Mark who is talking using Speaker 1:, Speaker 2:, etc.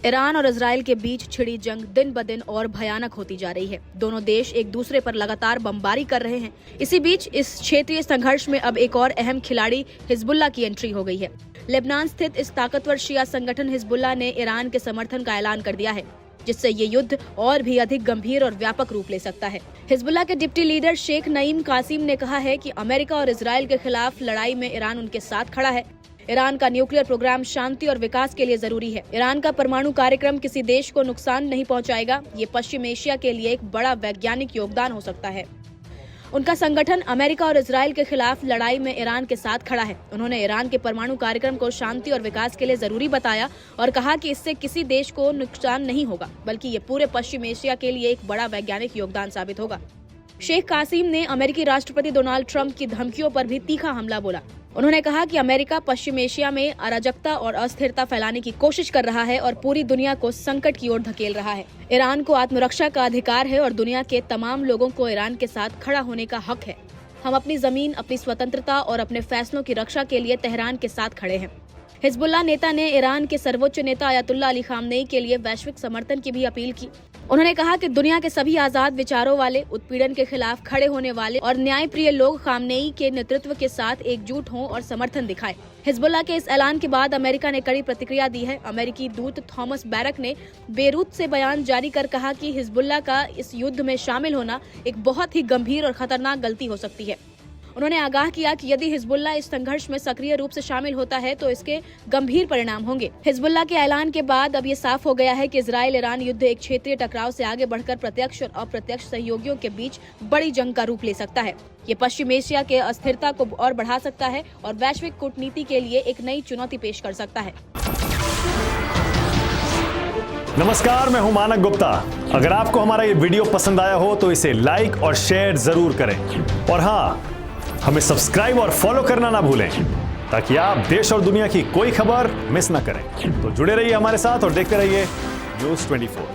Speaker 1: Iran और Israel के बीच छिड़ी जंग दिन ब दिन और भयानक होती जा रही है। दोनों देश एक दूसरे पर लगातार बमबारी कर रहे हैं। इसी बीच इस क्षेत्रीय संघर्ष में अब एक और अहम खिलाड़ी हिजबुल्लाह की एंट्री हो गई है। लेबनान स्थित इस ताकतवर शिया संगठन हिजबुल्लाह ने ईरान के समर्थन का ऐलान कर दिया है, जिससे ये युद्ध और भी अधिक गंभीर और व्यापक रूप ले सकता है। हिजबुल्लाह के डिप्टी लीडर शेख नईम कासिम ने कहा है कि अमेरिका और इजराइल के खिलाफ लड़ाई में ईरान उनके साथ खड़ा है। ईरान का न्यूक्लियर प्रोग्राम शांति और विकास के लिए जरूरी है। ईरान का परमाणु कार्यक्रम किसी देश को नुकसान नहीं पहुंचाएगा। ये पश्चिम एशिया के लिए एक बड़ा वैज्ञानिक योगदान हो सकता है। उनका संगठन अमेरिका और इजराइल के खिलाफ लड़ाई में ईरान के साथ खड़ा है। उन्होंने ईरान के परमाणु कार्यक्रम को शांति और विकास के लिए जरूरी बताया और कहा कि इससे किसी देश को नुकसान नहीं होगा, बल्कि ये पूरे पश्चिम एशिया के लिए एक बड़ा वैज्ञानिक योगदान साबित होगा। शेख कासिम ने अमेरिकी राष्ट्रपति डोनाल्ड ट्रंप की धमकियों पर भी तीखा हमला बोला। उन्होंने कहा कि अमेरिका पश्चिम एशिया में अराजकता और अस्थिरता फैलाने की कोशिश कर रहा है और पूरी दुनिया को संकट की ओर धकेल रहा है। ईरान को आत्मरक्षा का अधिकार है और दुनिया के तमाम लोगों को ईरान के साथ खड़ा होने का हक है। हम अपनी जमीन, अपनी स्वतंत्रता और अपने फैसलों की रक्षा के लिए तेहरान के साथ खड़े हैं। हिजबुल्लाह नेता ने ईरान के सर्वोच्च नेता अयतुल्लाह अली खामनेई के लिए वैश्विक समर्थन की भी अपील की। उन्होंने कहा कि दुनिया के सभी आजाद विचारों वाले, उत्पीड़न के खिलाफ खड़े होने वाले और न्यायप्रिय लोग खामनेई के नेतृत्व के साथ एकजुट हों और समर्थन दिखाएं। हिजबुल्लाह के इस ऐलान के बाद अमेरिका ने कड़ी प्रतिक्रिया दी है। अमेरिकी दूत थॉमस बैरक ने बेरूत से बयान जारी कर कहा कि हिजबुल्लाह का इस युद्ध में शामिल होना एक बहुत ही गंभीर और खतरनाक गलती हो सकती है। उन्होंने आगाह किया कि यदि हिजबुल्लाह इस संघर्ष में सक्रिय रूप से शामिल होता है तो इसके गंभीर परिणाम होंगे। हिजबुल्लाह के ऐलान के बाद अब ये साफ हो गया है कि इजराइल ईरान युद्ध एक क्षेत्रीय टकराव से आगे बढ़कर प्रत्यक्ष और अप्रत्यक्ष सहयोगियों के बीच बड़ी जंग का रूप ले सकता है। ये पश्चिम एशिया के अस्थिरता को और बढ़ा सकता है और वैश्विक कूटनीति के लिए एक नई चुनौती पेश कर सकता है।
Speaker 2: नमस्कार, मैं हूं मानक गुप्ता। अगर आपको हमारा ये वीडियो पसंद आया हो तो इसे लाइक और शेयर जरूर करें और हाँ, हमें सब्सक्राइब और फॉलो करना ना भूलें ताकि आप देश और दुनिया की कोई खबर मिस ना करें। तो जुड़े रहिए हमारे साथ और देखते रहिए न्यूज़ 24।